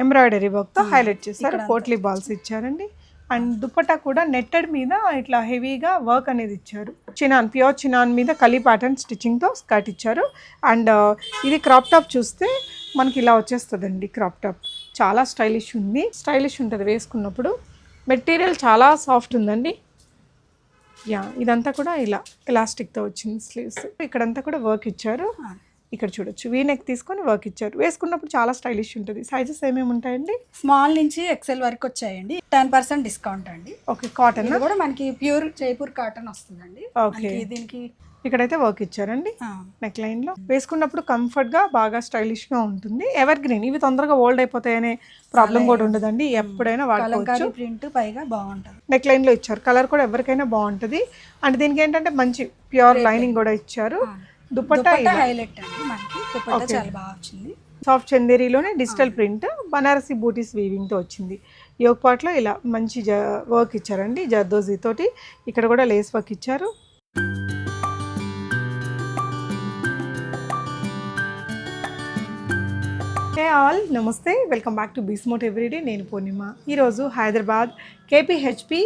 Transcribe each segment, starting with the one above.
Embroidery వర్క్తో highlight చేశారు. Potli balls ఇచ్చారండి. అండ్ దుపట్టా కూడా నెట్టెడ్ మీద ఇట్లా హెవీగా వర్క్ అనేది ఇచ్చారు. చినాన్, ప్యూర్ చినాన్ మీద కలీ ప్యాటర్న్ స్టిచ్చింగ్తో స్కర్ట్ ఇచ్చారు. అండ్ ఇది క్రాప్ టాప్ చూస్తే మనకి ఇలా వచ్చేస్తుందండి. క్రాప్ టాప్ చాలా స్టైలిష్ ఉంది, స్టైలిష్ ఉంటుంది వేసుకున్నప్పుడు. మెటీరియల్ చాలా సాఫ్ట్ ఉందండి. ఇదంతా కూడా ఇలా ఎలాస్టిక్తో వచ్చింది. స్లీవ్స్ ఇక్కడంతా కూడా వర్క్ ఇచ్చారు. ఇక్కడ చూడొచ్చు, వీ నెక్ తీసుకొని వర్క్ ఇచ్చారు. వేసుకున్నప్పుడు చాలా స్టైలిష్ ఉంటుంది. సైజెస్ ఏమేమి ఉంటాయండి? స్మాల్ నుంచి ఎక్సెల్ వరకు వచ్చాయండి. 10% డిస్కౌంట్ అండి. ఓకే, కాటన్ కూడా మనకి ప్యూర్ జైపూర్ కాటన్ వస్తుందండి. ఓకే, దీనికి ఇక్కడైతే వర్క్ ఇచ్చారండి నెక్ లైన్ లో. వేసుకున్నప్పుడు కంఫర్ట్ గా బాగా స్టైలిష్ గా ఉంటుంది. ఎవర్ గ్రీన్, ఇవి తొందరగా ఓల్డ్ అయిపోతాయనే ప్రాబ్లం కూడా ఉండదండి. ఎప్పుడైనా వాడుకోవచ్చు. ప్రింట్ పైగా బాగుంటుంది. నెక్ లైన్ లో ఇచ్చారు. కలర్ కూడా ఎవరికైనా బాగుంటుంది. అండ్ దీనికి ఏంటంటే మంచి ప్యూర్ లైనింగ్ కూడా ఇచ్చారు. దుపట్టా హైలైట్ అండి. మనకి దుపట్టా చాలా బాగా వచ్చింది. సాఫ్ట్ చందేరీలోనే డిజిటల్ ప్రింట్ బనారసి బూటీస్ వీవింగ్ తో వచ్చింది. యోగ్ పార్ట్ లో ఇలా మంచి వర్క్ ఇచ్చారండి జర్దోజీ తోటి. ఇక్కడ కూడా లేస్ వర్క్ ఇచ్చారు. హే ఆల్, నమస్తే, వెల్కమ్ బ్యాక్ టు బిస్మోట్ ఎవ్రీడే. నేను పూర్ణిమ. ఈరోజు హైదరాబాద్ కేపీహెచ్పి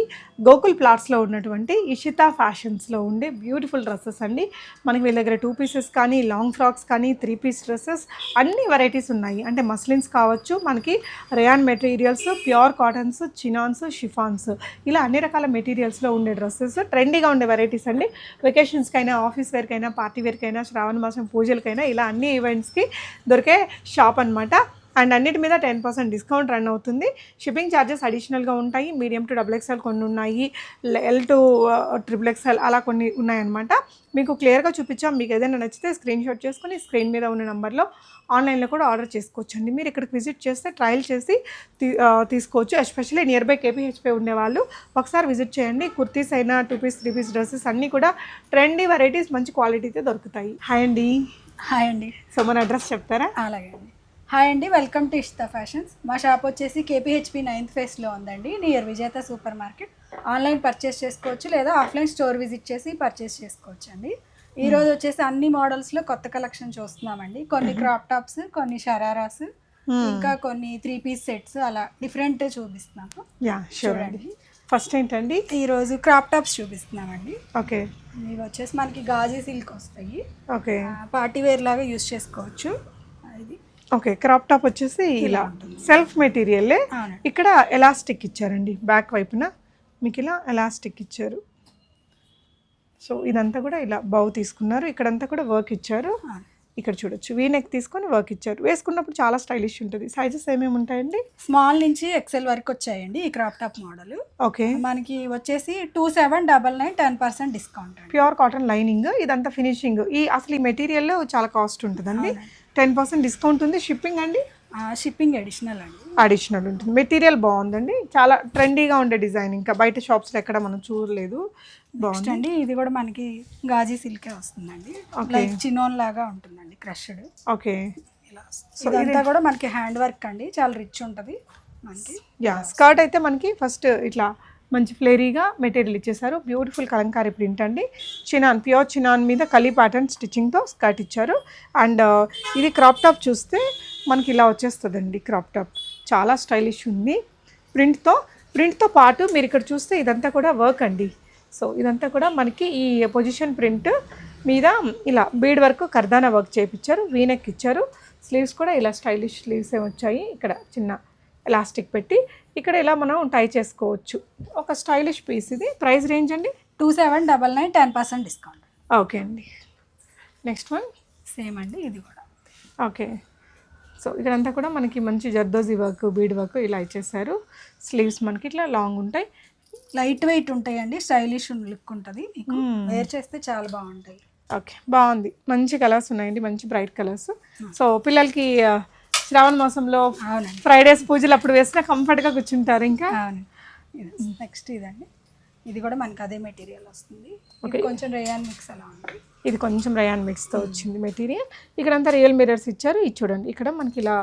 గోకుల్ ప్లాట్స్లో ఉన్నటువంటి ఇషితా ఫ్యాషన్స్లో ఉండే బ్యూటిఫుల్ డ్రెస్సెస్ అండి. మనకి వీళ్ళ దగ్గర 2 పీసెస్ కానీ, లాంగ్ ఫ్రాక్స్ కానీ, 3 పీస్ డ్రెస్సెస్ అన్ని వెరైటీస్ ఉన్నాయి. అంటే మస్లిన్స్ కావచ్చు, మనకి rayon materials, pure cottons, చినాన్స్, chiffons, ఇలా అన్ని రకాల మెటీరియల్స్లో ఉండే డ్రెస్సెస్, ట్రెండీగా ఉండే వెరైటీస్ అండి. వెకేషన్స్కైనా, ఆఫీస్ వేర్కైనా, పార్టీ వేర్కైనా, శ్రావణ మాసం పూజలకైనా, ఇలా అన్ని ఈవెంట్స్కి దొరికే షాప్ అనమాట. అండ్ అన్నిటి మీద 10% డిస్కౌంట్ రన్ అవుతుంది. షిప్పింగ్ ఛార్జెస్ అడిషనల్గా ఉంటాయి. మీడియం టు XXL కొన్ని ఉన్నాయి, L to XXL అలా కొన్ని ఉన్నాయన్నమాట. మీకు క్లియర్గా చూపించాం. మీకు ఏదైనా నచ్చితే స్క్రీన్ షాట్ చేసుకొని స్క్రీన్ మీద ఉన్న నెంబర్లో ఆన్లైన్లో కూడా ఆర్డర్ చేసుకోవచ్చు అండి. మీరు ఇక్కడికి విజిట్ చేస్తే ట్రయల్ చేసి తీసుకోవచ్చు. ఎస్పెషల్లీ నియర్ బై కేపీహెచ్పి ఉండేవాళ్ళు ఒకసారి విజిట్ చేయండి. కుర్తీస్ అయినా, 2 పీస్ 3 పీస్ డ్రెస్సెస్ అన్నీ కూడా ట్రెండీ వెరైటీస్ మంచి క్వాలిటీతో దొరుకుతాయి. హాయ్ అండి. హాయ్ అండి. సో మన అడ్రస్ చెప్తారా? అలాగే అండి. హాయ్ అండి, వెల్కమ్ టు ఇషితా ఫ్యాషన్స్. మా షాప్ వచ్చేసి కేపీహెచ్పి 9th ఫేస్లో ఉందండి, నియర్ విజేత సూపర్ మార్కెట్. ఆన్లైన్ పర్చేస్ చేసుకోవచ్చు, లేదా ఆఫ్లైన్ స్టోర్ విజిట్ చేసి పర్చేస్ చేసుకోవచ్చు అండి. ఈరోజు వచ్చేసి అన్ని మోడల్స్లో కొత్త కలెక్షన్ చూస్తున్నామండి. కొన్ని క్రాప్ టాప్స్, కొన్ని షరారాస్, ఇంకా కొన్ని 3 పీస్ సెట్స్, అలా డిఫరెంట్ చూపిస్తున్నాము. చూడండి. ఫస్ట్ ఏంటండి? ఈరోజు క్రాప్ టాప్స్ చూపిస్తున్నామండి. ఓకే, ఇవి వచ్చేసి మనకి గాజీ సిల్క్ వస్తాయి. ఓకే, పార్టీ వేర్ లాగా యూజ్ చేసుకోవచ్చు. ఇది ఓకే, క్రాప్ టాప్ వచ్చేసి ఇలా సెల్ఫ్ మెటీరియల్. ఇక్కడ ఎలాస్టిక్ ఇచ్చారండి. బ్యాక్ వైపున మీకు ఇలా ఎలాస్టిక్ ఇచ్చారు. సో ఇదంతా కూడా ఇలా బౌ తీసుకున్నారు. ఇక్కడంతా కూడా వర్క్ ఇచ్చారు. ఇక్కడ చూడొచ్చు, వీ నెక్ తీసుకొని వర్క్ ఇచ్చారు. వేసుకున్నప్పుడు చాలా స్టైలిష్ ఉంటుంది. సైజెస్ ఏమేమి ఉంటాయండి? స్మాల్ నుంచి ఎక్సెల్ వరకు వచ్చాయండి ఈ క్రాప్ టాప్ మోడల్. ఓకే, మనకి వచ్చేసి 2799 10% డిస్కౌంట్. ప్యూర్ కాటన్ లైనింగ్, ఇదంతా ఫినిషింగ్. అసలు ఈ మెటీరియల్ చాలా కాస్ట్ ఉంటుందండి. 10% డిస్కౌంట్ ఉంది. షిప్పింగ్ అండి? షిప్పింగ్ అడిషనల్ అండి. అడిషనల్ ఉంటుంది. మెటీరియల్ బాగుందండి, చాలా ట్రెండీగా ఉండే డిజైన్. ఇంకా బయట షాప్స్లో ఎక్కడ మనం చూడలేదు. బాగుంది అండి. ఇది కూడా మనకి గాజీ సిల్కే వస్తుందండి. లైక్ చినోన్ లాగా ఉంటుందండి, క్రష్డ్. ఓకే, ఇదంతా కూడా మనకి హ్యాండ్ వర్క్ అండి, చాలా రిచ్ ఉంటుంది మనకి. స్కర్ట్ అయితే మనకి ఫస్ట్ ఇట్లా మంచి ఫ్లేరీగా మెటీరియల్ ఇచ్చేసారు. బ్యూటిఫుల్ కలంకారీ ప్రింట్ అండి. చినాన్, ప్యూర్ చినాన్ మీద కలీ ప్యాటర్న్ స్టిచ్చింగ్తో స్కర్ట్ ఇచ్చారు. అండ్ ఇది క్రాప్ టాప్ చూస్తే మనకి ఇలా వచ్చేస్తుందండి. క్రాప్ టాప్ చాలా స్టైలిష్ ఉంది. ప్రింట్తో పాటు మీరు ఇక్కడ చూస్తే ఇదంతా కూడా వర్క్ అండి. సో ఇదంతా కూడా మనకి ఈ పొజిషన్ ప్రింట్ మీద ఇలా బీడ్ వర్క్, కర్దానా వర్క్ చేయించారు. వీనెక్ ఇచ్చారు. స్లీవ్స్ కూడా ఇలా స్టైలిష్ స్లీవ్స్ వచ్చాయి. ఇక్కడ చిన్న ఎలాస్టిక్ పెట్టి ఇక్కడ ఇలా మనం టై చేసుకోవచ్చు. ఒక స్టైలిష్ పీస్. ఇది ప్రైస్ రేంజ్ అండి? 2799 10% డిస్కౌంట్. ఓకే అండి. నెక్స్ట్ వన్ సేమ్ అండి, ఇది కూడా. ఓకే, సో ఇక్కడంతా కూడా మనకి మంచి జర్దోజీ వర్క్, బీడ్ వర్క్ ఇలా ఇచ్చేసారు. స్లీవ్స్ మనకి ఇట్లా లాంగ్ ఉంటాయి, లైట్ వెయిట్ ఉంటాయండి, స్టైలిష్ లుక్ ఉంటుంది. వేర్ చేస్తే చాలా బాగుంటాయి. ఓకే, బాగుంది. మంచి కలర్స్ ఉన్నాయండి, మంచి బ్రైట్ కలర్స్. సో పిల్లలకి శ్రావణ మాసంలో ఫ్రైడేస్ పూజలు అప్పుడు వేసినా కంఫర్ట్గా కూర్చుంటారు. ఇంకా నెక్స్ట్ ఇదండి, ఇది కూడా మనకి అదే మెటీరియల్ వస్తుంది. కొంచెం రేయాన్ మిక్స్ అలా ఉంది. ఇది కొంచెం రేయాన్ మిక్స్తో వచ్చింది మెటీరియల్. ఇక్కడంతా రియల్ మిర్రర్స్ ఇచ్చారు. ఇది చూడండి, ఇక్కడ మనకి ఇలా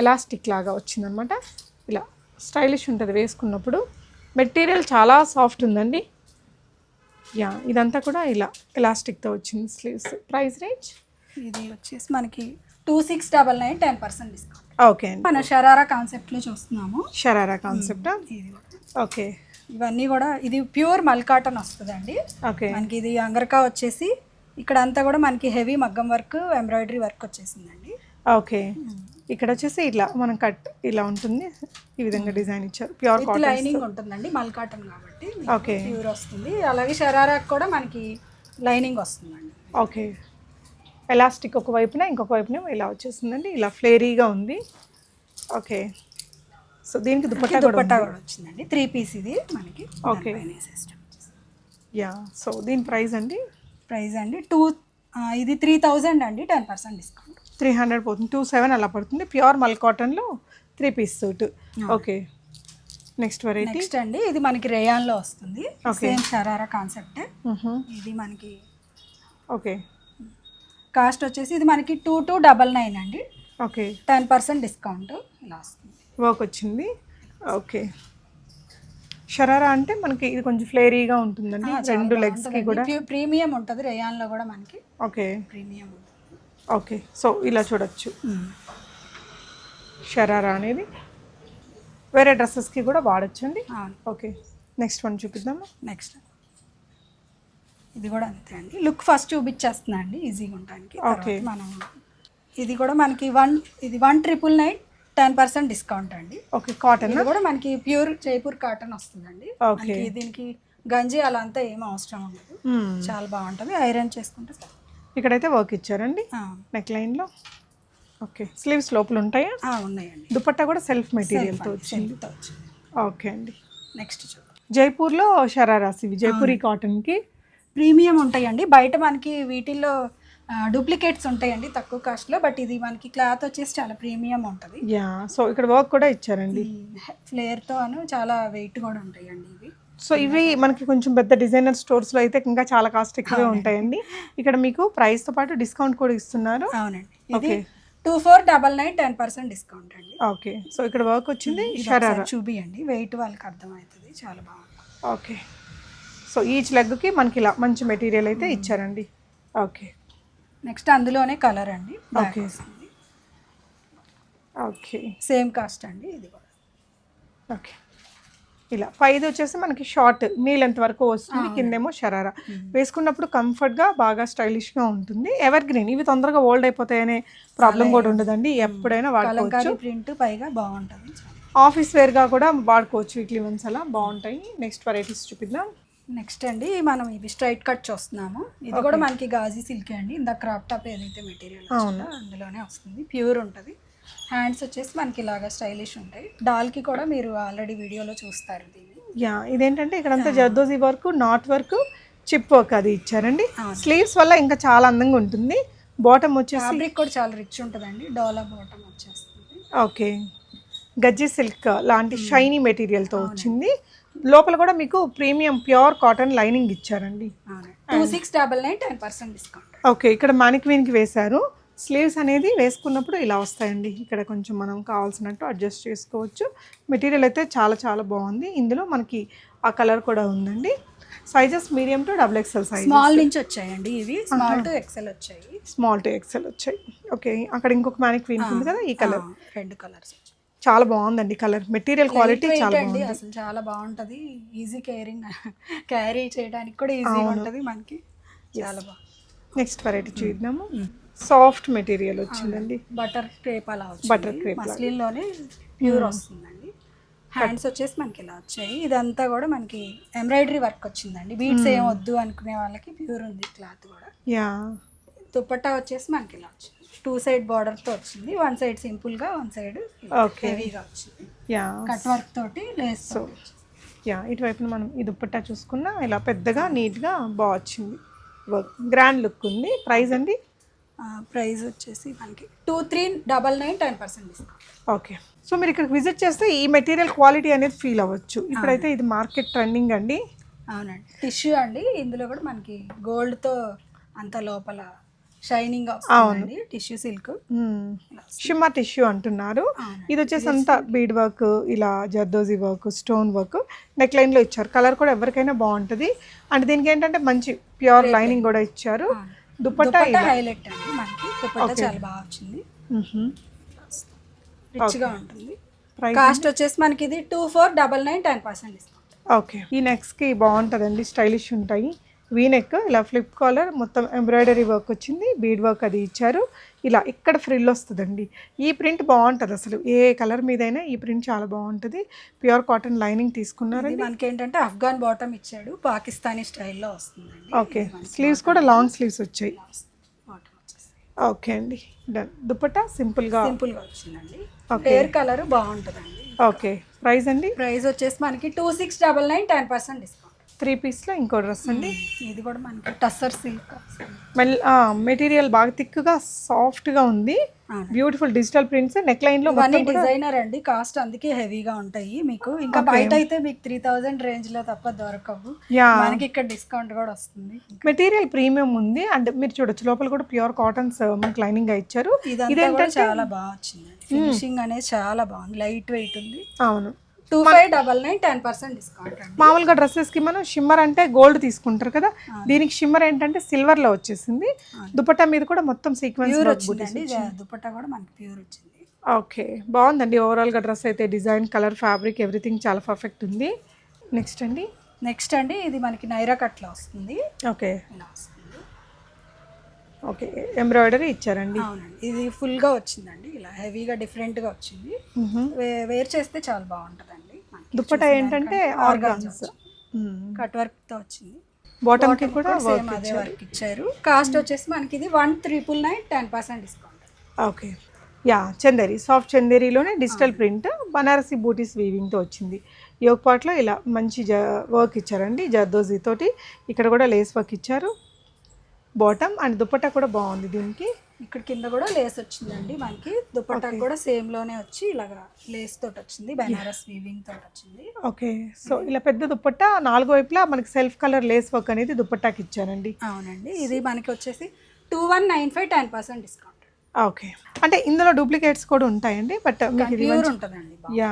ఎలాస్టిక్ లాగా వచ్చిందనమాట. ఇలా స్టైలిష్ ఉంటుంది వేసుకున్నప్పుడు. మెటీరియల్ చాలా సాఫ్ట్ ఉందండి. ఇదంతా కూడా ఇలా ఎలాస్టిక్తో వచ్చింది స్లీవ్స్. ప్రైస్ రేంజ్ ఇది వచ్చేసి మనకి 2699 10% డిస్కౌంట్. ఓకే అండి. మన షరారా కాన్సెప్ట్లో చూస్తున్నాము. షరారా కాన్సెప్టా? ఇది ఓకే. ఇవన్నీ కూడా ఇది ప్యూర్ మల్ కాటన్ వస్తుందండి. ఓకే. మనకి ఇది అంగరకా వచ్చేసి ఇక్కడ అంతా కూడా మనకి హెవీ మగ్గం వర్క్, ఎంబ్రాయిడరీ వర్క్ వచ్చేసిందండి. ఓకే. ఇక్కడ వచ్చేసి ఇట్లా మనం కట్ ఇలా ఉంటుంది, ఈ విధంగా డిజైన్ ఇచ్చారు. ప్యూర్ కాటన్ లైనింగ్ ఉంటుందండి, మల్ కాటన్ కాబట్టి ఓకే ప్యూర్ వస్తుంది. అలాగే షరారాకి కూడా మనకి లైనింగ్ వస్తుందండి. ఓకే. ఎలాస్టిక్ ఒక వైపున ఇంకొక వైపున ఇలా వచ్చేసిందండి, ఇలా ఫ్లేరీగా ఉంది. ఓకే. సో దీనికి దుపట్టా కూడా వచ్చిందండి. 3 పీస్ ఇది మనకి. ఓకే. యా. సో దీని ప్రైస్ అండి? ప్రైస్ అండి ఇది 3000 అండి, 10% డిస్కౌంట్. 300 పోతుంది, 27 అలా పడుతుంది. ప్యూర్ మల్ కాటన్లో 3 piece suit. Okay. Next variety. Next అండి ఇది మనకి రేయాన్లో వస్తుంది. Same sharara concept. ఇది మనకి ఓకే. కాస్ట్ వచ్చేసి ఇది మనకి 2299 అండి. ఓకే. 10% డిస్కౌంట్ ఇలా వస్తుంది. వర్క్ వచ్చింది. ఓకే. షరారా అంటే మనకి ఇది కొంచెం ఫ్లేరీగా ఉంటుందండి, 2 లెగ్స్కి కూడా. ప్రీమియం ఉంటుంది రేయాన్లో కూడా మనకి. ఓకే. ప్రీమియం ఉంటుంది. ఓకే. సో ఇలా చూడొచ్చు. షరారా అనేది వేరే డ్రెస్సెస్కి కూడా వాడచ్చు అండి. ఓకే. నెక్స్ట్ వన్ చూపిద్దాము. నెక్స్ట్ ఇది కూడా అంతే అండి. లుక్ ఫస్ట్ చూపించేస్తున్నా అండి ఈజీగా ఉండడానికి. ఓకే. మనం ఇది కూడా మనకి 1999, 10% డిస్కౌంట్ అండి. ఓకే. కాటన్ ఇది కూడా మనకి ప్యూర్ జైపూర్ కాటన్ వస్తుందండి. ఓకే. దీనికి గంజి అలా అంతా ఏం అవసరం ఉండదు, చాలా బాగుంటుంది. ఐరన్ చేసుకుంటే ఇక్కడైతే వర్క్ ఇచ్చారండి నెక్ లైన్లో. ఓకే. స్లీవ్స్ లోపల ఉంటాయా? ఉన్నాయండి. దుపట్టా కూడా సెల్ఫ్ మెటీరియల్తో వచ్చింది. ఓకే అండి. నెక్స్ట్ జైపూర్లో షరారాస్ ఇవి జైపూరీ కాటన్కి ప్రీమియం ఉంటాయండి. బయట మనకి వీటిల్లో డూప్లికేట్స్ ఉంటాయండి తక్కువ కాస్ట్లో, బట్ ఇది మనకి క్లాత్ వచ్చేసి చాలా ప్రీమియం ఉంటుంది. యా. సో ఇక్కడ వర్క్ కూడా ఇచ్చారండి ఫ్లేర్తో చాలా వెయిట్ కూడా ఉంటాయండి ఇవి. సో ఇవి మనకి కొంచెం పెద్ద డిజైనర్ స్టోర్స్లో అయితే ఇంకా చాలా కాస్ట్ ఎక్కువే ఉంటాయండి. ఇక్కడ మీకు ప్రైస్తో పాటు డిస్కౌంట్ కూడా ఇస్తున్నారు. అవునండి. ఇది 2499, 10% డిస్కౌంట్ అండి. ఓకే. సో ఇక్కడ వర్క్ వచ్చింది. షరారా చూపియండి, వెయిట్ వాళ్ళకి అర్థమవుతుంది, చాలా బాగుంది. ఓకే. సో ఈచ్ లెగ్కి మనకి ఇలా మంచి మెటీరియల్ అయితే ఇచ్చారండి. ఓకే. నెక్స్ట్ అందులోనే కలర్ అండి. ఓకే. ఓకే. సేమ్ కాస్ట్ అండి ఇది కూడా. ఓకే. ఇలా పైది వచ్చేసి మనకి షార్ట్ నీ లెంత్ వరకు వస్తుంది, కిందేమో షరారా. వేసుకున్నప్పుడు కంఫర్ట్గా బాగా స్టైలిష్గా ఉంటుంది. ఎవర్ గ్రీన్, ఇవి తొందరగా ఓల్డ్ అయిపోతాయనే ప్రాబ్లం కూడా ఉండదండి, ఎప్పుడైనా వాడుకోవచ్చు. ప్రింట్ పైగా బాగుంటుంది. ఆఫీస్ వేర్గా కూడా వాడుకోవచ్చు, వీక్లీ వన్స్ అలా బాగుంటాయి. నెక్స్ట్ వెరైటీస్ చూపిద్దాం. నెక్స్ట్ అండి మనం ఇవి స్ట్రైట్ కట్ చూస్తున్నాము. ఇది కూడా మనకి గాజీ సిల్క్ అండి. ఇంత క్రాప్ టాప్ ఏదైతే మెటీరియల్ అందులోనే వస్తుంది, ప్యూర్ ఉంటుంది. హ్యాండ్స్ వచ్చేసి మనకి ఇలాగా స్టైలిష్ ఉంటాయి. డాల్కి కూడా మీరు ఆల్రెడీ వీడియోలో చూస్తారు దీన్ని. యా. ఇదేంటంటే ఇక్కడంతా zardozi work, not work, chip work అది ఇచ్చారండి. స్లీవ్స్ వల్ల ఇంకా చాలా అందంగా ఉంటుంది. బాటమ్ వచ్చేసి ఫ్యాబ్రిక్ కూడా చాలా రిచ్ ఉంటుందండి. డోలా బాటమ్ వచ్చేస్తుంది. ఓకే. గజ్జి సిల్క్ లాంటి షైనీ మెటీరియల్తో వచ్చింది. లోపల కూడా మీకు ప్రీమియం ప్యూర్ కాటన్ లైనింగ్ ఇచ్చారండి. 2699, 10% డిస్కౌంట్. ఓకే. ఇక్కడ మానిక్వీన్కి వేశారు. స్లీవ్స్ అనేది వేసుకున్నప్పుడు ఇలా వస్తాయండి. ఇక్కడ కొంచెం మనం కావాల్సినట్టు అడ్జస్ట్ చేసుకోవచ్చు. మెటీరియల్ అయితే చాలా చాలా బాగుంది. ఇందులో మనకి ఆ కలర్ కూడా ఉందండి. Sizes medium to XXL size. Small నుంచి వచ్చాయండి ఇవి, స్మాల్ టు ఎక్సెల్ వచ్చాయి. స్మాల్ టు ఎక్సెల్ వచ్చాయి. ఓకే. అక్కడ ఇంకొక మానిక్వీన్ ఉంది కదా, ఈ కలర్. 2 కలర్స్ చాలా బాగుందండి కలర్. మెటీరియల్ క్వాలిటీ చాలా బాగుంది, అసలు చాలా బాగుంటుంది. ఈజీ క్యారీ చేయడానికి కూడా ఈజీగా ఉంటుంది మనకి, చాలా బాగుంది. నెక్స్ట్ వెరైటీ చూద్దాము. సాఫ్ట్ మెటీరియల్ వచ్చిందండి. బటర్ క్రేప్ అలా వచ్చింది. బటర్ క్రేప్ మస్లిన్లోనే ప్యూర్ వస్తుందండి. హ్యాండ్స్ వచ్చేసి మనకి ఇలా వచ్చాయి. ఇదంతా కూడా మనకి ఎంబ్రాయిడరీ వర్క్ వచ్చిందండి. బీట్స్ ఏం వద్దు అనుకునే వాళ్ళకి ప్యూర్ ఉంది క్లాత్ కూడా. యా. దుపట్టా వచ్చేసి మనకి ఇలా వచ్చింది. 2 సైడ్ బార్డర్తో వచ్చింది. 1 సైడ్ సింపుల్గా, 1 సైడ్ హెవీగా వచ్చింది. యా. కట్ వర్క్ తోటి లేస్. యా. ఇటువైపున మనం ఈ దుపట్టా చూసుకున్నా ఇలా పెద్దగా నీట్గా బాగా వచ్చింది. వర్క్ గ్రాండ్ లుక్ ఉంది. ప్రైస్ అండి? ప్రైస్ వచ్చేసి మనకి 2399, 10% డిస్కౌంట్. ఓకే. సో మీరు ఇక్కడికి విజిట్ చేస్తే ఈ మెటీరియల్ క్వాలిటీ అనేది ఫీల్ అవ్వచ్చు. ఇప్పుడైతే ఇది మార్కెట్ ట్రెండింగ్ అండి. అవునండి. టిష్యూ అండి. ఇందులో కూడా మనకి గోల్డ్తో అంత లోపల షైనింగ్ అవుతుంది. టిష్యూ సిల్క్, షిమ్మర్ టిష్యూ అంటున్నారు. ఇది వచ్చేసి అంతా బీడ్ వర్క్, ఇలా zardozi work, stone work neck లైన్లో ఇచ్చారు. కలర్ కూడా ఎవరికైనా బాగుంటుంది. అండ్ దీనికి ఏంటంటే మంచి ప్యూర్ లైనింగ్ కూడా ఇచ్చారు. దుపట్టా హైలైట్ అండి మనకి. దుపట్టా చాలా బాగా వచ్చింది. రిచ్గా ఉంటుంది. ప్రైస్ కాస్ట్ వచ్చేసి మనకి ఇది 2499 10% డిస్కౌంట్. ఓకే. ఈ నెక్స్ట్కి బాగుంటుందండి, స్టైలిష్ ఉంటాయి. వీనెక్ ఇలా ఫ్లిప్ కాలర్, మొత్తం ఎంబ్రాయిడరీ వర్క్ వచ్చింది, బీడ్ వర్క్ అది ఇచ్చారు. ఇలా ఇక్కడ ఫ్రిల్ వస్తుందండి. ఈ ప్రింట్ బాగుంటుంది, అసలు ఏ కలర్ మీదైనా ఈ ప్రింట్ చాలా బాగుంటుంది. ప్యూర్ కాటన్ లైనింగ్ తీసుకున్నారండి. మనకి ఏంటంటే అఫ్ఘాన్ బాటమ్ ఇచ్చాడు, పాకిస్తానీ స్టైల్లో వస్తుందండి. ఓకే. స్లీవ్స్ కూడా లాంగ్ స్లీవ్స్ వచ్చాయి. బాటమ్ వచ్చేసి ఓకే అండి, డన్. దుపట్టా సింపుల్గా వచ్చిందండి. హెయిర్ కలర్ బాగుంటుందండి. ఓకే. ప్రైస్ అండి? ప్రైస్ వచ్చేసి మనకి 2699 10% డిస్కౌంట్. 3 పీస్లో ఇంకో డ్రెస్ అండి. ఇది కూడా మనకి టస్సర్ సిల్క్ మళ్ళీ మెటీరియల్ బాగా థిక్గా సాఫ్ట్గా ఉంది. బ్యూటిఫుల్ డిజిటల్ ప్రింట్స్, నెక్ లైన్లో ఇవన్నీ డిజైనర్ అండి. కాస్ట్ అందుకే హెవీగా ఉంటాయి మీకు. ఇంకా బయట అయితే మీకు 3000 రేంజ్లో తప్ప దొరకవు. మనకి ఇక్కడ డిస్కౌంట్ కూడా వస్తుంది. మెటీరియల్ ప్రీమియం ఉంది. అంటే మీరు చూడొచ్చు, లోపల కూడా ప్యూర్ కాటన్స్ మనకి లైనింగ్ గా ఇచ్చారు. ఇదంతా చాలా బాగా వచ్చింది. ఫినిషింగ్ అనేది చాలా బాగుంది, లైట్ వెయిట్ ఉంది. అవును. 2599 10% డిస్కౌంట్ అండి. మామూలుగా డ్రెస్సెస్కి మనం షిమ్మర్ అంటే గోల్డ్ తీసుకుంటారు కదా, దీనికి షిమ్మర్ ఏంటంటే సిల్వర్లో వచ్చేసింది. దుపట్టా మీద కూడా మొత్తం సీక్వెన్స్ వచ్చిందండి. దుపట్టా కూడా మనకి ప్యూర్ వచ్చింది. ఓకే, బాగుందండి. ఓవరాల్గా డ్రెస్ అయితే డిజైన్, కలర్, ఫ్యాబ్రిక్ ఎవ్రీథింగ్ చాలా పర్ఫెక్ట్ ఉంది. నెక్స్ట్ అండి ఇది మనకి నైరా కట్లో వస్తుంది. ఓకే. ఇలా వస్తుంది. ఓకే, ఎంబ్రాయిడరీ ఇచ్చారండి. అవునండి, ఇది ఫుల్గా వచ్చిందండి. ఇలా హెవీగా డిఫరెంట్గా వచ్చింది. వేర్ చేస్తే చాలా బాగుంటుందండి. దుపట్టా ఏంటంటే ఆర్గాన్స్ కట్ వర్క్తో వచ్చింది. బాటమ్కి కూడా అదే వర్క్ ఇచ్చారు. కాస్ట్ వచ్చేసి మనకి ఇది 1999 10% discount. Okay. Yeah, Chanderi, soft చందేరిలోనే డిజిటల్ ప్రింట్, బనారసి బూటీస్ వీవింగ్తో వచ్చింది. యోగ్ పార్ట్లో ఇలా మంచి వర్క్ ఇచ్చారండి, జర్దోజీ తోటి. ఇక్కడ కూడా లేస్ వర్క్ ఇచ్చారు. బాటమ్ అండ్ దుపట్టా కూడా బాగుంది. దీనికి ఇక్కడ కింద కూడా లేస్ వచ్చిందండి. మనకి దుపట్టా కూడా సేమ్ లోనే వచ్చి ఇలాగా లేస్ తోటి వచ్చింది, బనారస్ వీవింగ్ తోటి వచ్చింది. ఓకే. సో ఇలా పెద్ద దుపట్టా, 4 వైపులా మనకి సెల్ఫ్ కలర్ లేస్ వర్క్ అనేది దుపట్టాకి ఇచ్చారండి. అవునండి, ఇది మనకి వచ్చేసి 2195 10% డిస్కౌంట్. ఓకే. అంటే ఇందులో డూప్లికేట్స్ కూడా ఉంటాయండి, బట్ మీకు ప్యూర్ ఉంటుందండి. యా,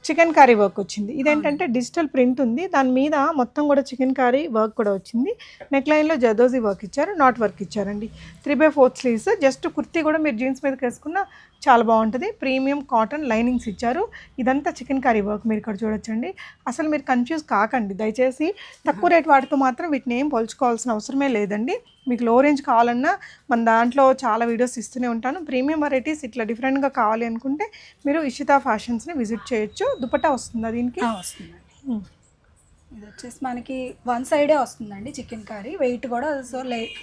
చికెన్ కర్రీ వర్క్ వచ్చింది. ఇదేంటంటే డిజిటల్ ప్రింట్ ఉంది, దాని మీద మొత్తం కూడా చికెన్ కర్రీ వర్క్ కూడా వచ్చింది. నెక్ లైన్లో జదోజీ వర్క్ ఇచ్చారు, నాట్ వర్క్ ఇచ్చారండి. 3/4 స్లీవ్స్. జస్ట్ కుర్తీ కూడా మీరు జీన్స్ మీదకి వేసుకున్న చాలా బాగుంటుంది. ప్రీమియం కాటన్ లైనింగ్స్ ఇచ్చారు. ఇదంతా చికెన్ కర్రీ వర్క్ మీరు ఇక్కడ చూడొచ్చండి. అసలు మీరు కన్ఫ్యూజ్ కాకండి దయచేసి. తక్కువ రేట్ వాటితో మాత్రం వీటిని ఏం పోల్చుకోవాల్సిన అవసరమే లేదండి. మీకు లో రేంజ్ కావాలన్నా మన దాంట్లో చాలా వీడియోస్ ఇస్తూనే ఉంటాను. ప్రీమియం వెరైటీస్ ఇట్లా డిఫరెంట్గా కావాలి అనుకుంటే మీరు ఇషితా ఫ్యాషన్స్ని విజిట్ చేయొచ్చు. దుపట్టా వస్తుందా దీనికి? వస్తుందండి. ఇది వచ్చేసి మనకి 1 సైడే వస్తుందండి చికెన్ కర్రీ. వెయిట్ కూడా సో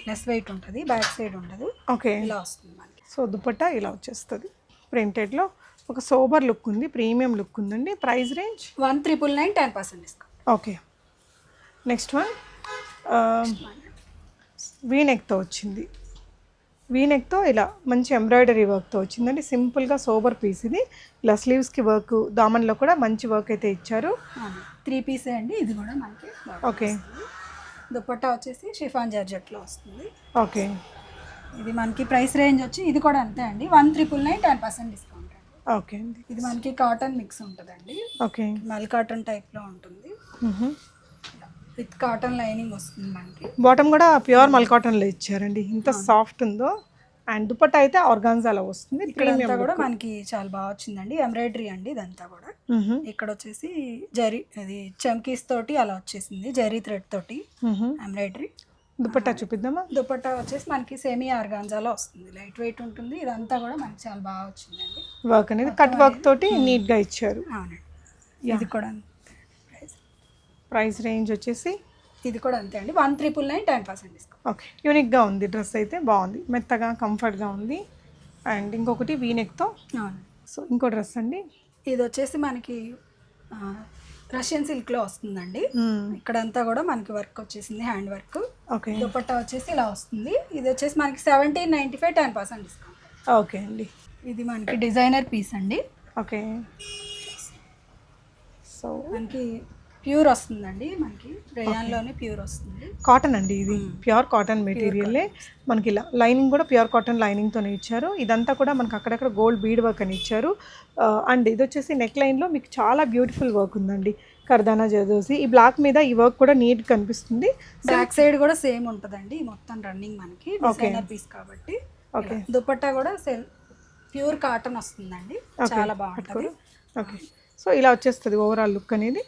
లెస్ వెయిట్ ఉంటుంది, బ్యాక్ సైడ్ ఉంటుంది. ఓకే, ఇలా వస్తుంది మనకి. సో దుపట్టా ఇలా వచ్చేస్తుంది ప్రింటెడ్లో. ఒక సోబర్ లుక్ ఉంది, ప్రీమియం లుక్ ఉందండి. Price range 1999 10% discount. Okay. Next one వీనెక్తో వచ్చింది. వీనెక్తో ఇలా మంచి ఎంబ్రాయిడరీ వర్క్తో వచ్చిందండి. సింపుల్గా సోబర్ పీస్ ఇది. ఇలా స్లీవ్స్కి వర్క్, దామన్లో కూడా మంచి వర్క్ అయితే ఇచ్చారు. 3 పీసే అండి. ఇది కూడా మనకి ఓకే. దుపట్టా వచ్చేసి షిఫాన్ జార్జెట్లో వస్తుంది. ఓకే. ఇది మనకి ప్రైస్ రేంజ్ వచ్చి ఇది కూడా అంతే అండి, 1999 10% డిస్కౌంట్ అండి. ఓకే అండి. ఇది మనకి కాటన్ మిక్స్ ఉంటుందండి. ఓకే. మల్ కాటన్ టైప్లో ఉంటుంది, విత్ కాటన్ లైనింగ్ వస్తుంది మనకి. బాటమ్ కూడా ప్యూర్ మల్ కాటన్లో ఇచ్చారండి, ఇంత సాఫ్ట్ ఉందో. అండ్ దుపట్టా అయితే ఆర్గాన్జాలో వస్తుంది. ప్రీమియం కూడా మనకి చాలా బాగా వచ్చిందండి. ఎంబ్రాయిడరీ అండి ఇదంతా కూడా. ఇక్కడ వచ్చేసి జరీ, అది చమ్కీస్ తోటి అలా వచ్చేసింది, జరీ థ్రెడ్ తోటి ఎంబ్రాయిడరీ. దుపట్టా చూపిద్దామా? దుపట్టా వచ్చేసి మనకి సెమీ ఆర్గాన్జాలో వస్తుంది, లైట్ వెయిట్ ఉంటుంది. ఇదంతా కూడా మనకి చాలా బాగా వచ్చిందండి. వర్క్ అనేది కట్ వర్క్ తోటి నీట్గా ఇచ్చారు. అవునండి. ఇది కూడా ప్రైస్ రేంజ్ వచ్చేసి ఇది కూడా అంతే అండి, 1999 10% డిస్కౌంట్. ఓకే. యూనిక్గా ఉంది డ్రెస్ అయితే, బాగుంది, మెత్తగా కంఫర్ట్గా ఉంది. అండ్ ఇంకొకటి వీనెక్తో. సో ఇంకో డ్రెస్ అండి, ఇది వచ్చేసి మనకి రష్యన్ సిల్క్లో వస్తుందండి. ఇక్కడంతా కూడా మనకి వర్క్ వచ్చేసింది, హ్యాండ్ వర్క్. ఓకే. దుపట్టా వచ్చేసి ఇలా వస్తుంది. ఇది వచ్చేసి మనకి 1795 10% డిస్కౌంట్. ఓకే అండి. ఇది మనకి డిజైనర్ పీస్ అండి. ఓకే. సో మనకి ప్యూర్ వస్తుందండి, మనకి రేయాన్లోనే ప్యూర్ వస్తుంది. కాటన్ అండి, ఇది ప్యూర్ కాటన్ మెటీరియలే. మనకి ఇలా లైనింగ్ కూడా ప్యూర్ కాటన్ లైనింగ్తోనే ఇచ్చారు. ఇదంతా కూడా మనకి అక్కడక్కడ గోల్డ్ బీడ్ వర్క్ అని ఇచ్చారు. అండ్ ఇది వచ్చేసి నెక్ లైన్లో మీకు చాలా బ్యూటిఫుల్ వర్క్ ఉందండి, కర్దానా జదోసి. ఈ బ్లాక్ మీద ఈ వర్క్ కూడా నీట్గా కనిపిస్తుంది. బ్యాక్ సైడ్ కూడా సేమ్ ఉంటుందండి, మొత్తం రన్నింగ్ మనకి డిజైనర్ పీస్ కాబట్టి. ఓకే. దుపట్టా కూడా ప్యూర్ కాటన్ వస్తుందండి, చాలా బాగుంటుంది. ఓకే, సో ఇలా వచ్చేస్తుంది ఓవరాల్ లుక్ అనేది.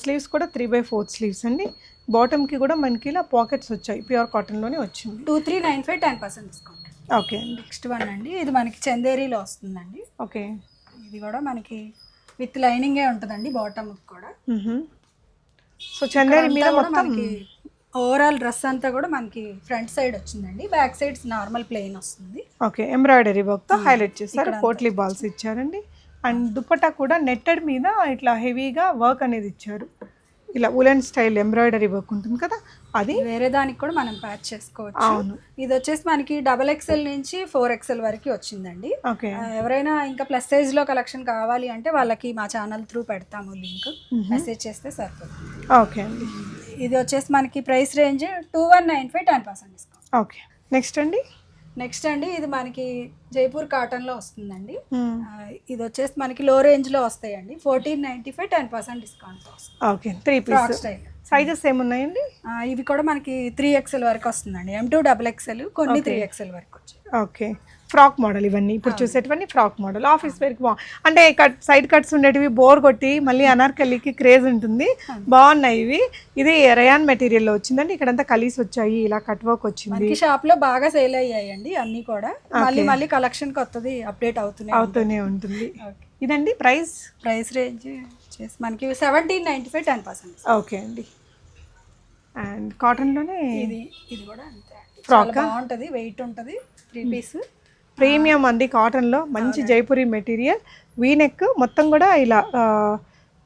స్లీవ్స్ కూడా 3/4 స్లీవ్స్ అండి. బాటమ్కి కూడా మనకి ఇలా పాకెట్స్ వచ్చాయి, ప్యూర్ కాటన్లోనే వచ్చింది. 2395 10% డిస్కౌంట్. ఓకే అండి. నెక్స్ట్ వన్ అండి, ఇది మనకి చందేరీలో వస్తుందండి. ఓకే, ఇది కూడా మనకి విత్ లైనింగే ఉంటుందండి బాటమ్ కూడా. సో చందేరి మీద మొత్తం మనకి ఓవరాల్ డ్రెస్ అంతా కూడా మనకి ఫ్రంట్ సైడ్ వచ్చిందండి, బ్యాక్ సైడ్ నార్మల్ ప్లెయిన్ వస్తుంది. ఓకే, ఎంబ్రాయిడరీ వర్క్తో హైలైట్ చేస్తారు, పోట్లీ బాల్స్ ఇచ్చారండి. అండ్ దుపట్టా కూడా నెట్టెడ్ మీద ఇట్లా హెవీగా వర్క్ అనేది ఇచ్చారు. ఇలా ఉలెన్ స్టైల్ ఎంబ్రాయిడరీ వర్క్ ఉంటుంది కదా, అది వేరే దానికి కూడా మనం ప్యాచ్ చేసుకోవచ్చు. అవును. ఇది వచ్చేసి మనకి XXL నుంచి 4XL వరకు వచ్చిందండి. ఓకే, ఎవరైనా ఇంకా ప్లస్ సైజ్ లో కలెక్షన్ కావాలి అంటే వాళ్ళకి మా ఛానల్ త్రూ పెడతాము లింక్, మెసేజ్ చేస్తే సరిపోతుంది. ఓకే అండి. ఇది వచ్చేసి మనకి price range 2195 10% discount. Okay, next అండి. నెక్స్ట్ అండి, ఇది మనకి జైపూర్ కాటన్ లో వస్తుందండి. ఇది వచ్చేసి మనకి లో రేంజ్ లో వస్తాయండి, 1495 10% డిస్కౌంట్ వస్తుంది. Okay, 3 piece style. సైజెస్ ఏమున్నాయండి? ఇవి కూడా మనకి 3XL వరకు వస్తుందండి, M2 XXL కొన్ని 3XL వరకు వచ్చాయి. ఓకే, ఫ్రాక్ మోడల్ ఇవన్నీ ఇప్పుడు చూసేటివన్నీ ఫ్రాక్ మోడల్. ఆఫీస్ వేర్కి అంటే సైడ్ కట్స్ ఉండేటివి బోర్ కొట్టి మళ్ళీ అనార్కలికి క్రేజ్ ఉంటుంది. బాగున్నాయి ఇవి. ఇది రయాన్ మెటీరియల్లో వచ్చిందండి. ఇక్కడంతా కలిసి వచ్చాయి, ఇలా కట్ వర్క్ వచ్చింది. మనకి షాప్ లో బాగా సేల్ అయ్యాయండి అన్ని కూడా. మళ్ళీ కలెక్షన్ కొత్తది అప్డేట్ అవుతూనే ఉంటుంది. ఇదండి ప్రైస్ రేంజ్ చేసి మనకి 1795 10%. ఓకే అండి. అండ్ కాటన్లోనే ఇది కూడా అంతే, ఫ్రాక్ బాగుంటుంది, వెయిట్ ఉంటుంది, 3 పీస్ ప్రీమియం అండి. కాటన్లో మంచి జైపూరి మెటీరియల్, వీనెక్ మొత్తం కూడా ఇలా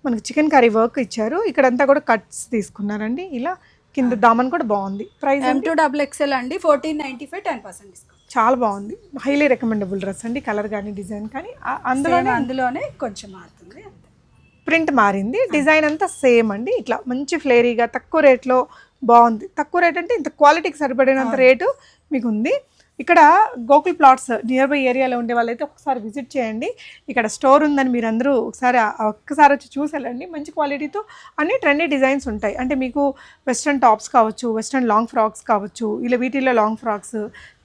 మనకి చికెన్ కర్రీ వర్క్ ఇచ్చారు. ఇక్కడంతా కూడా కట్స్ తీసుకున్నారండి. ఇలా కింద దామన్ కూడా బాగుంది. ప్రైస్ M2 XXL అండి, 1495 10% డిస్కౌంట్. చాలా బాగుంది, హైలీ రికమెండబుల్ డ్రెస్ అండి. కలర్ కానీ డిజైన్ కానీ అందులోనే కొంచెం మారుతుంది, ప్రింట్ మారింది, డిజైన్ అంతా సేమ్ అండి. ఇట్లా మంచి ఫ్లేరీగా తక్కువ రేట్లో బాగుంది. తక్కువ రేట్ అంటే ఇంత క్వాలిటీకి సరిపడినంత రేటు మీకు ఉంది. ఇక్కడ గోకుల్ ప్లాట్స్ నియర్ బై ఏరియాలో ఉండే వాళ్ళైతే ఒకసారి విజిట్ చేయండి. ఇక్కడ స్టోర్ ఉందని మీరు అందరూ ఒక్కసారి వచ్చి చూసి వెళ్ళండి. మంచి క్వాలిటీతో అన్ని ట్రెండీ డిజైన్స్ ఉంటాయి. అంటే మీకు వెస్ట్రన్ టాప్స్ కావచ్చు, వెస్ట్రన్ లాంగ్ ఫ్రాక్స్ కావచ్చు, ఇలా వీటిల్లో లాంగ్ ఫ్రాక్స్,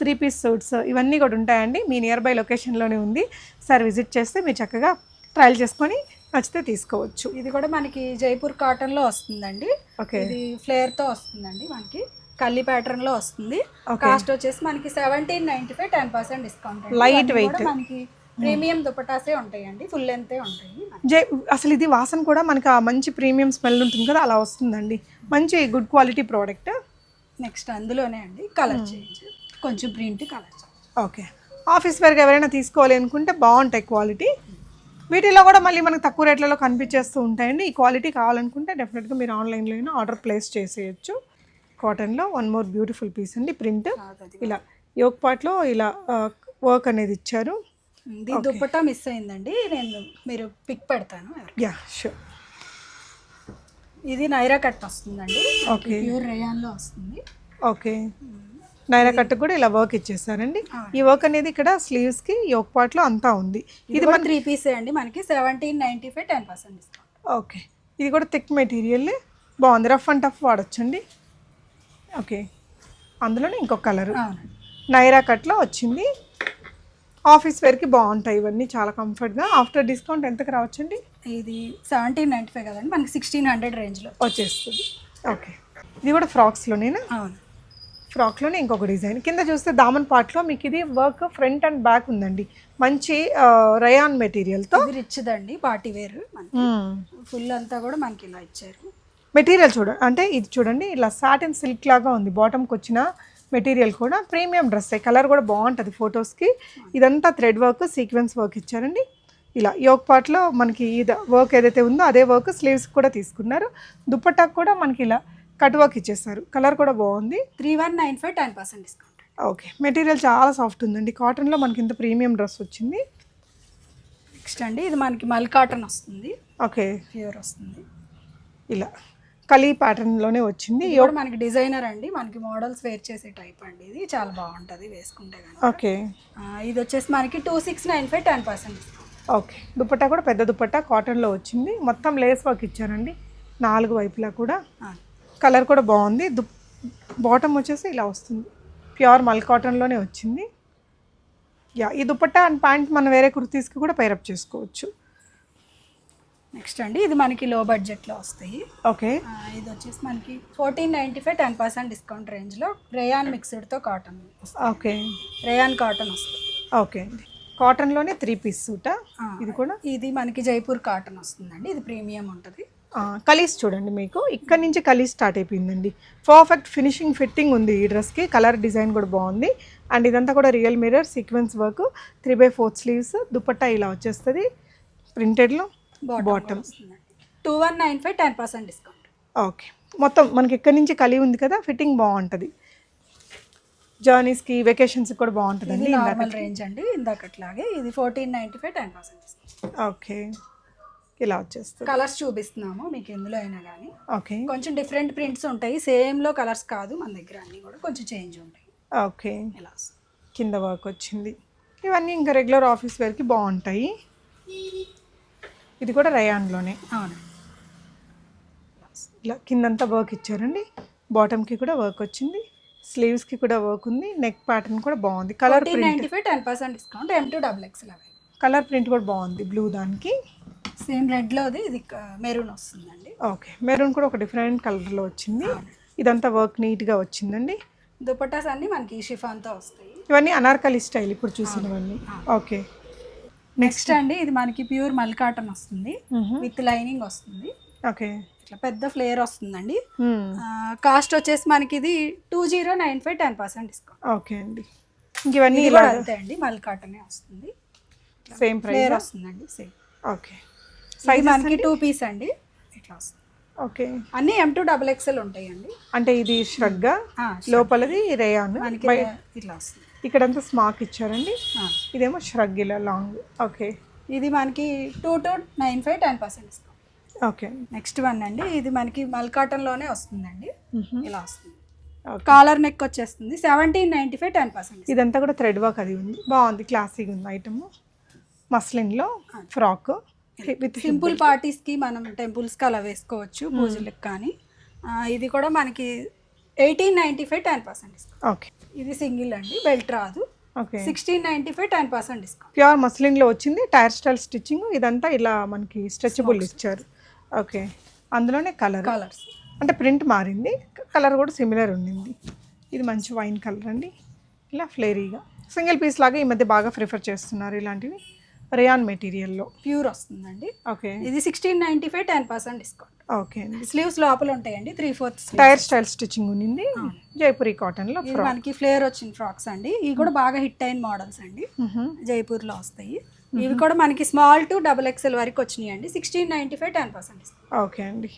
3 పీస్ సూట్స్ ఇవన్నీ కూడా ఉంటాయండి. మీ నియర్ బై లొకేషన్లోనే ఉంది. ఒకసారి విజిట్ చేస్తే మీరు చక్కగా ట్రయల్ చేసుకొని నచ్చితే తీసుకోవచ్చు. ఇది కూడా మనకి జైపూర్ కాటన్లో వస్తుందండి. ఓకే, ఇది ఫ్లేర్తో వస్తుందండి, మనకి కల్లి ప్యాటర్న్ లో వస్తుంది. కాస్ట్ వచ్చేసి మనకి 1795 10% డిస్కౌంట్. లైట్ వెయిట్ మనకి ప్రీమియం దుపటాసే ఉంటాయండి, ఫుల్ లెంతే ఉంటాయి. అసలు ఇది వాసన కూడా మనకి ఆ మంచి ప్రీమియం స్మెల్ ఉంటుంది కదా, అలా వస్తుందండి. మంచి గుడ్ క్వాలిటీ ప్రోడక్ట్. నెక్స్ట్ అందులోనే అండి కలర్ చేంజ్, కొంచెం print colour change. Okay, office వేర్గా ఎవరైనా తీసుకోవాలి అనుకుంటే బాగుంటాయి క్వాలిటీ. వీటిలో కూడా మళ్ళీ మనకు తక్కువ రేట్లలో కనిపించేస్తూ ఉంటాయండి. ఈ క్వాలిటీ కావాలనుకుంటే డెఫినెట్గా మీరు ఆన్లైన్లో అయినా ఆర్డర్ ప్లేస్ చేసేయచ్చు. కాటన్లో వన్ మోర్ బ్యూటిఫుల్ పీస్ అండి, ప్రింట్. ఇలా యోక్ పార్ట్లో ఇలా వర్క్ అనేది ఇచ్చారు. ఇది దుపట్టా మిస్ అయిందండి, మీరు పిక్ పెడతాను. Yeah sure. ఇది నైరా కట్ వస్తుందండి. ఓకే, ప్యూర్ రేయాన్లో వస్తుంది. ఓకే, నైరా కట్ కూడా ఇలా వర్క్ ఇచ్చేసారండి. ఈ వర్క్ అనేది ఇక్కడ స్లీవ్స్కి యోక్ పార్ట్లో అంతా ఉంది. ఇది మన 3 పీసే అండి, మనకి 1795 10% డిస్కౌంట్. ఓకే, ఇది కూడా థిక్ మెటీరియల్ బాగుంది, రఫ్ అండ్ టఫ్ వాడొచ్చండి. ఓకే, అందులోనే ఇంకొక కలరు నైరా కట్లో వచ్చింది. ఆఫీస్ వేర్కి బాగుంటాయి ఇవన్నీ, చాలా కంఫర్ట్గా. ఆఫ్టర్ డిస్కౌంట్ ఎంతకు రావచ్చండి? ఇది 1795 కదండి, మనకి 1600 రేంజ్లో వచ్చేస్తుంది. ఓకే, ఇది కూడా ఫ్రాక్స్లోనేనా? అవును, ఫ్రాక్లోనే ఇంకొక డిజైన్. కింద చూస్తే దామన్ పార్ట్లో మీకు ఇది వర్క్ ఫ్రంట్ అండ్ బ్యాక్ ఉందండి, మంచి రయాన్ మెటీరియల్తో. ఇది రిచ్ దండి, పార్టీ వేర్. ఫుల్ అంతా కూడా మనకి ఇలా ఇచ్చారు. మెటీరియల్ చూడండి, అంటే ఇది చూడండి ఇలా సాటిన్ సిల్క్ లాగా ఉంది. బాటమ్కి వచ్చిన మెటీరియల్ కూడా ప్రీమియం డ్రెస్, కలర్ కూడా బాగుంటుంది ఫొటోస్కి. ఇదంతా థ్రెడ్ వర్క్, సీక్వెన్స్ వర్క్ ఇచ్చారండి. ఇలా యోక్ పార్ట్లో మనకి ఇది వర్క్ ఏదైతే ఉందో అదే వర్క్ స్లీవ్స్ కూడా తీసుకున్నారు. దుపట్టాకు కూడా మనకి ఇలా కట్ వర్క్ ఇచ్చేస్తారు, కలర్ కూడా బాగుంది. 3195 10% డిస్కౌంట్. ఓకే, మెటీరియల్ చాలా సాఫ్ట్ ఉందండి. కాటన్లో మనకి ఇంత ప్రీమియం డ్రెస్ వచ్చింది. నెక్స్ట్ అండి, ఇది మనకి మల్ కాటన్ వస్తుంది. ఓకే, ప్యూర్ వస్తుంది. ఇలా కలీ ప్యాటర్న్లోనే వచ్చింది. ఇది మనకి డిజైనర్ అండి, మనకి మోడల్స్ వేర్ చేసే టైప్ అండి. ఇది చాలా బాగుంటుంది వేసుకుంటే కానీ. ఓకే, ఇది వచ్చేసి మనకి 2695 10% డిస్కౌంట్. ఓకే, దుపట్టా కూడా పెద్ద దుపట్టా కాటన్లో వచ్చింది. మొత్తం లేస్ వర్క్ ఇచ్చారండి 4 వైపులా కూడా. కలర్ కూడా బాగుంది. బాటమ్ వచ్చేసి ఇలా వస్తుంది, ప్యూర్ మల్ కాటన్లోనే వచ్చింది. యా, ఈ దుపట్టా అండ్ ప్యాంట్ మనం వేరే కుర్తీస్కి కూడా పైరప్ చేసుకోవచ్చు. నెక్స్ట్ అండి ఇది మనకి లో బడ్జెట్లో వస్తాయి. ఓకే, ఇది వచ్చేసి మనకి 1495 10% డిస్కౌంట్ రేంజ్లో రేయాన్ మిక్స్డ్తో కాటన్. ఓకే, రేయాన్ కాటన్ వస్తుంది. ఓకే అండి. కాటన్లోనే 3 పీస్ సూటా ఇది కూడా? ఇది మనకి జైపూర్ కాటన్ వస్తుందండి. ఇది ప్రీమియం ఉంటుంది. కలీస్ చూడండి, మీకు ఇక్కడ నుంచి కలీస్ స్టార్ట్ అయిపోయిందండి. పర్ఫెక్ట్ ఫినిషింగ్ ఫిట్టింగ్ ఉంది ఈ డ్రెస్కి. కలర్ డిజైన్ కూడా బాగుంది. అండ్ ఇదంతా కూడా real mirror sequence work, 3/4 sleeves, dupatta ఇలా వచ్చేస్తుంది ప్రింటెడ్లో. Bottom 2195 10% discount. ఓకే, మొత్తం మనకి ఇక్కడ నుంచి కలి ఉంది కదా, ఫిట్టింగ్ బాగుంటుంది. జర్నీస్కి వెకేషన్స్కి కూడా బాగుంటుందండి. నార్మల్ రేంజ్ అండి ఇందాకట్లాగే. ఇది 1495 10% డిస్కౌంట్. ఓకే, ఇలా వచ్చేస్తుంది. కలర్స్ చూపిస్తున్నాము మీకు ఎందులో అయినా కానీ. ఓకే, కొంచెం డిఫరెంట్ ప్రింట్స్ ఉంటాయి. సేమ్లో కలర్స్ కాదు మన దగ్గర, అన్నీ కూడా కొంచెం చేంజ్ ఉంటాయి. ఓకే, ఇలా కింద వర్క్ వచ్చింది. ఇవన్నీ ఇంకా రెగ్యులర్ ఆఫీస్ వేర్కి బాగుంటాయి. ఇది కూడా రయాన్లోనే. అవునండి. ఇలా కిందంతా వర్క్ ఇచ్చారండి. బాటమ్కి కూడా వర్క్ వచ్చింది, స్లీవ్స్కి కూడా వర్క్ ఉంది. నెక్ ప్యాటర్న్ కూడా బాగుంది. Colour 1495 10% discount. M2XXL అవి. కలర్ ప్రింట్ కూడా బాగుంది, బ్లూ దానికి. సేమ్ రెడ్లోది ఇది మెరూన్ వస్తుందండి. ఓకే, మెరూన్ కూడా ఒక డిఫరెంట్ కలర్లో వచ్చింది. ఇదంతా వర్క్ నీట్గా వచ్చిందండి. దుపట్టాస్ అన్నీ మనకి షిఫాన్తో వస్తాయి. ఇవన్నీ అనార్కలి స్టైల్ ఇప్పుడు చూసినవన్నీ. ఓకే, నెక్స్ట్ అండి ఇది మనకి ప్యూర్ మల్ కాటన్ వస్తుంది, విత్ లైనింగ్ వస్తుంది. ఓకే, ఇట్లా పెద్ద ఫ్లేర్ వస్తుందండి. కాస్ట్ వచ్చేసి మనకి ఇది 2095 10% డిస్కౌంట్. ఓకే అండి. ఇంక ఇవన్నీ ఇలా అంతే అండి, మల్ కాటనే వస్తుంది. సేమ్ ప్రైస్ వస్తుందండి సేమ్. ఓకే, సైజ్ మనకి 2 పీస్ అండి ఇట్లా వస్తుంది. ఓకే, అన్నీ M2XXL ఉంటాయండి. అంటే ఇది ష్రగ్గా, లోపలది రేయాన్, ఇట్లా వస్తుంది. ఇక్కడంతా స్మాక్ ఇచ్చారండి. ఇదేమో ష్రగ్ ఇలా లాంగ్. ఓకే, ఇది మనకి 2295 10% డిస్కౌంట్. ఓకే, నెక్స్ట్ వన్ అండి ఇది మనకి మల్ కాటన్లోనే వస్తుందండి. ఇలా వస్తుంది. కాలర్ నెక్ వచ్చేస్తుంది. 1795 10%. ఇదంతా కూడా థ్రెడ్ వర్క్ అది ఉంది, బాగుంది, క్లాసీగా ఉంది ఐటమ్. మస్లిన్లో ఫ్రాక్ విత్ సింపుల్ పార్టీస్కి మనం టెంపుల్స్కి అలా వేసుకోవచ్చు, పూజలకు కానీ. ఇది కూడా మనకి 1895 10% డిస్కౌంట్. ఓకే, ఇది సింగిల్ అండి, బెల్ట్ రాదు. Okay, 1695 10% discount. ప్యూర్ మస్లిన్లో వచ్చింది, టైర్ స్టైల్ స్టిచ్చింగ్. ఇదంతా ఇలా మనకి స్ట్రెచబుల్ ఇచ్చారు. ఓకే, అందులోనే కలర్స్ అంటే ప్రింట్ మారింది, కలర్ కూడా సిమిలర్ ఉండింది. ఇది మంచి వైన్ కలర్ అండి, ఇలా ఫ్లేరీగా సింగిల్ పీస్ లాగా ఈ మధ్య బాగా ప్రిఫర్ చేస్తున్నారు ఇలాంటివి. రేయాన్ మెటీరియల్లో ప్యూర్ వస్తుందండి. ఓకే, ఇది 1695 10% డిస్కౌంట్. ఓకే అండి. స్లీవ్స్ లోపల ఉంటాయండి, 3/4 టైర్ స్టైల్ స్టిచ్చింగ్ ఉంది. జైపూరి కాటన్లో మనకి ఫ్లేర్ వచ్చిన ఫ్రాక్స్ అండి. ఇవి కూడా బాగా హిట్ అయిన మోడల్స్ అండి, జైపూర్లో వస్తాయి. ఇవి కూడా మనకి స్మాల్ టు XXL వరకు వచ్చినాయి అండి. 1695 10% డిస్కౌంట్. ఓకే అండి.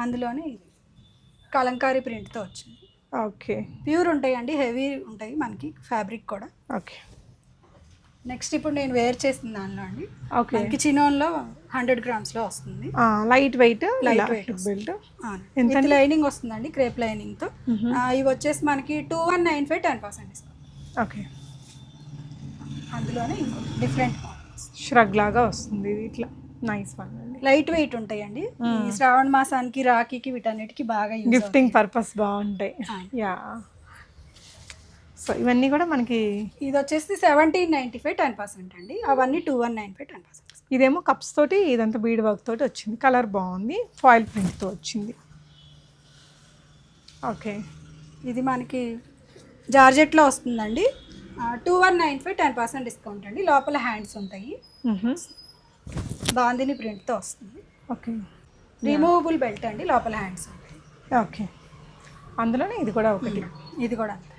అందులోనే ఇది కలంకారీ ప్రింట్తో వచ్చింది. ఓకే, ప్యూర్ ఉంటాయండి, హెవీ ఉంటాయి మనకి ఫ్యాబ్రిక్ కూడా. ఓకే, నెక్స్ట్ ఇప్పుడు నేను వేర్ చేసిన దానిలో అండి. ఓకే, మనకి చినోన్లో 100 గ్రామ్స్లో వస్తుంది. లైట్ వెయిట్ బెల్ట్ ఎంత లైనింగ్ వస్తుందండి, క్రేప్ లైనింగ్తో. ఇవి వచ్చేసి మనకి 2195 10% డిస్కౌంట్. ఓకే, అందులోనే డిఫరెంట్ ష్రగ్ లాగా వస్తుంది ఇది, ఇట్లా నైస్ వన్ అండి. లైట్ వెయిట్ ఉంటాయండి. ఈ శ్రావణ మాసానికి, రాఖీకి, వీటన్నిటికీ బాగా గిఫ్టింగ్ పర్పస్ బాగుంటాయి. యా, సో ఇవన్నీ కూడా మనకి. ఇది వచ్చేసి 1795 10% అండి. అవన్నీ 2195 10%. ఇదేమో కప్స్ తోటి, ఇదంతా బీడ్ వర్క్ తోటి వచ్చింది. కలర్ బాగుంది, ఫాయిల్ ప్రింట్తో వచ్చింది. ఓకే, ఇది మనకి జార్జెట్లో వస్తుందండి. 2195 10% డిస్కౌంట్ అండి. లోపల హ్యాండ్స్ ఉంటాయి, బాందిని ప్రింట్తో వస్తుంది. ఓకే, రిమూవబుల్ బెల్ట్ అండి, లోపల హ్యాండ్స్ ఉంటాయి. ఓకే, అందులోనే ఇది కూడా ఒకటి. ఇది కూడా అంతే.